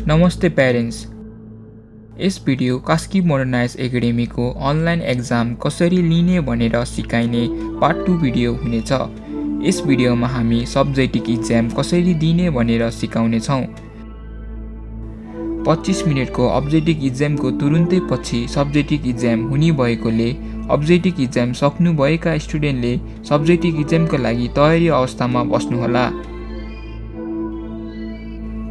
नमस्ते प्यारेन्ट्स। यस video Kaski modernize एकाडेमीको अनलाइन एक्जाम कसरी लिने भनेर सिकाइने पार्ट 2 भिडियो हुनेछ। यस भिडियोमा हामी सब्जेक्टिभ इक्जाम कसरी दिने भनेर सिकाउनेछौँ। 25 मिनेटको अब्जेक्टिभ इक्जामको तुरुन्तै पछि सब्जेक्टिभ इक्जाम हुने भएकोले अब्जेक्टिभ इक्जाम सक्नुभएका स्टुडेन्टले सब्जेक्टिभ इक्जामको लागि तयारी अवस्थामा बस्नुहोला।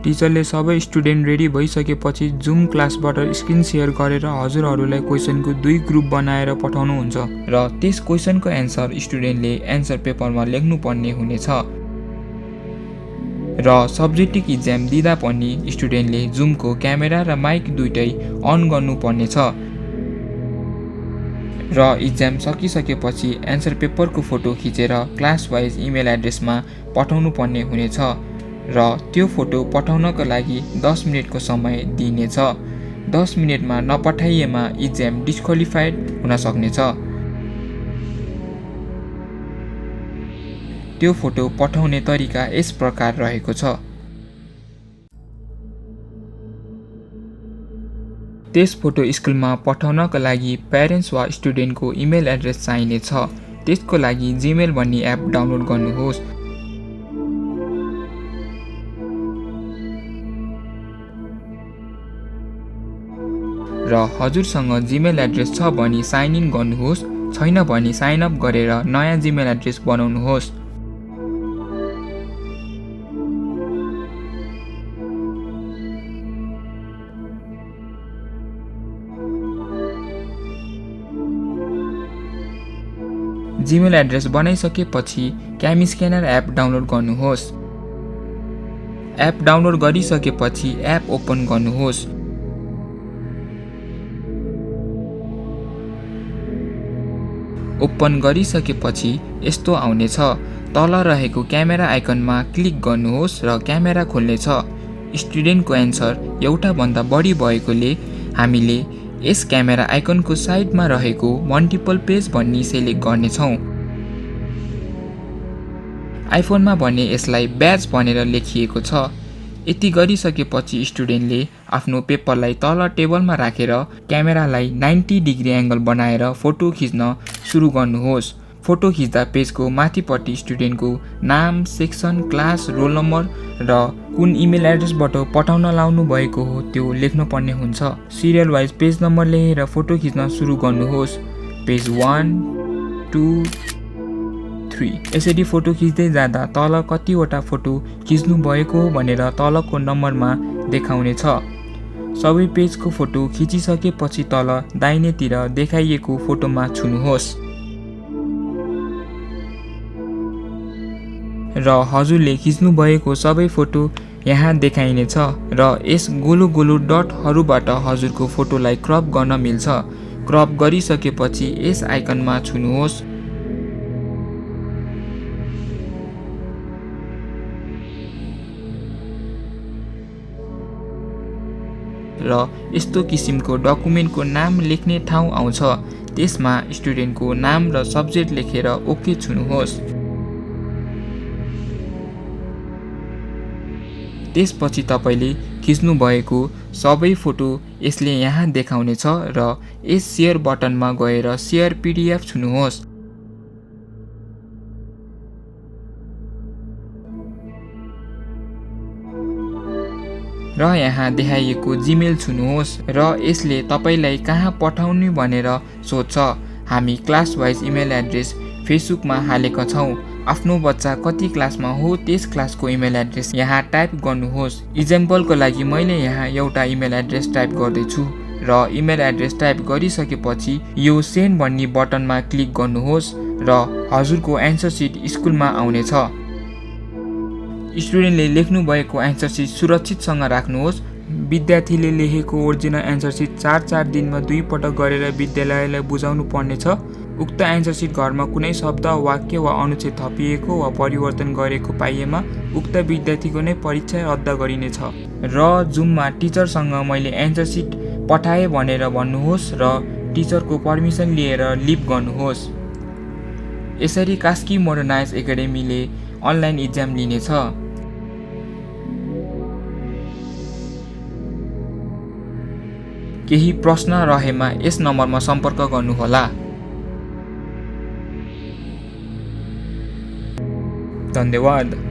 टिचरले सबै स्टुडेन्ट रेडी भइसकेपछि जुम क्लासबाट स्क्रिन सेयर गरेर हजुरहरूलाई क्वेसनको 2 ग्रुप बनाएर पठाउनुहुन्छ र त्यस क्वेसनको एन्सर स्टुडेन्टले एन्सर पेपरमा लेख्नुपर्ने हुनेछ र सब्जेक्टिभ इक्जाम दिँदा पनि स्टुडेन्टले जुमको क्यामेरा र माइक दुईटै अन गर्नुपर्नेछ र इक्जाम सकिसकेपछि एन्सर पेपरको फोटो खिचेर क्लास वाइज इमेल एड्रेसमा पठाउनु पर्ने हुनेछ र त्यो फोटो पठाउनको लागि 10 मिनेटको समय दिइनेछ। 10 मिनेटमा नपठाइएमा इक्जाम डिस्क्वालिफाइड हुन सक्नेछ। त्यो फोटो पठाउने तरिका यस प्रकार रहेको छ। त्यस फोटो स्कुलमा पठाउनका लागि प्यारेन्ट्स वा स्टुडेन्टको इमेल एड्रेस चाहिनेछ। त्यसको लागि जीमेल भन्ने एप डाउनलोड गर्नुहोस्। र हजुरसँग जीमेल एड्रेस छ भने साइन इन गर्नुहोस्, छैन भने साइन अप गरेर नयाँ जीमेल एड्रेस बनाउनुहोस्। जीमेल एड्रेस बनाइसकेपछि क्यामी स्क्यानर एप डाउनलोड गर्नुहोस्। एप डाउनलोड गरिसकेपछि एप ओपन गर्नुहोस्। ओपन गरिसकेपछि यस्तो आउनेछ। तल रहेको क्यामेरा आइकनमा क्लिक गर्नुहोस् र क्यामेरा खोल्नेछ। स्टुडेन्टको एन्सर एउटा भन्दा बढी भएकोले हामीले यस क्यामेरा आइकनको साइडमा रहेको मल्टिपल पेज भन्ने सेलेक्ट गर्नेछौँ। आइफोनमा भने यसलाई ब्याच भनेर लेखिएको छ। यति गरिसकेपछि स्टुडेन्टले आफ्नो पेपरलाई तल टेबलमा राखेर क्यामेरालाई 90 डिग्री एङ्गल बनाएर फोटो खिच्न सुरु गर्नुहोस्। फोटो खिच्दा पेजको माथिपट्टि स्टुडेन्टको नाम, सेक्सन, क्लास, रोल नम्बर र कुन इमेल एड्रेसबाट पठाउन लाउनु भएको हो त्यो लेख्नुपर्ने हुन्छ। सिरियल वाइज पेज नम्बर लेखेर फोटो खिच्न सुरु गर्नुहोस्। पेज 1, 2, 3 यसरी फोटो खिच्दै जाँदा तल कतिवटा फोटो खिच्नु भएको हो भनेर तलको नम्बरमा देखाउनेछ। सबै पेजको फोटो खिचिसकेपछि तल दाहिनेतिर देखाइएको फोटोमा छुनुहोस् र हजुरले खिच्नु भएको सबै फोटो यहाँ देखाइनेछ र यस गोलो गोलो डटहरूबाट हजुरको फोटोलाई क्रप गर्न मिल्छ। क्रप गरिसकेपछि यस आइकनमा छुनुहोस् र यस्तो किसिमको डकुमेन्टको नाम लेख्ने ठाउँ आउँछ। त्यसमा स्टुडेन्टको नाम र सब्जेक्ट लेखेर ओके छुनुहोस्। त्यसपछि तपाईले खिच्नु भएको सबै फोटो यसले यहाँ देखाउनेछ र यस सेयर बटनमा गएर सेयर पिडिएफ छुनुहोस्। र यहाँ देखाइएको जीमेल छुनुहोस् र यसले तपाईलाई कहाँ पठाउने भनेर सोध्छ। हामी क्लास वाइज इमेल एड्रेस फेसबुकमा हालेका छौँ। आफ्नो बच्चा कति क्लासमा हो त्यस क्लासको इमेल एड्रेस यहाँ टाइप गर्नुहोस्। इक्जाम्पलको लागि मैले यहाँ एउटा इमेल एड्रेस टाइप गर्दैछु र इमेल एड्रेस टाइप गरिसकेपछि यो सेन्ड भन्ने बटनमा क्लिक गर्नुहोस् र हजुरको एन्सर सिट स्कुलमा आउनेछ। स्टुडेन्टले लेख्नु भएको एन्सर सिट सुरक्षितसँग राख्नुहोस्। विद्यार्थीले लेखेको ओरिजिनल एन्सर सिट 4 दिनमा 2 पटक गरेर विद्यालयलाई बुझाउनु पर्नेछ। उक्त एन्सर सिट घरमा कुनै शब्द, वाक्य वा अनुच्छेद थपिएको वा परिवर्तन गरेको पाइएमा उक्त विद्यार्थीको नै परीक्षा रद्द गरिनेछ। र जुममा टिचरसँग मैले एन्सर सिट पठाएँ भनेर भन्नुहोस् र टिचरको पर्मिसन लिएर लिभ गर्नुहोस्। यसरी कास्की मोडर्नाइज एकाडेमीले अनलाइन इक्जाम लिनेछ। केही प्रश्न रहेमा यस नम्बरमा सम्पर्क गर्नुहोला। धन्यवाद।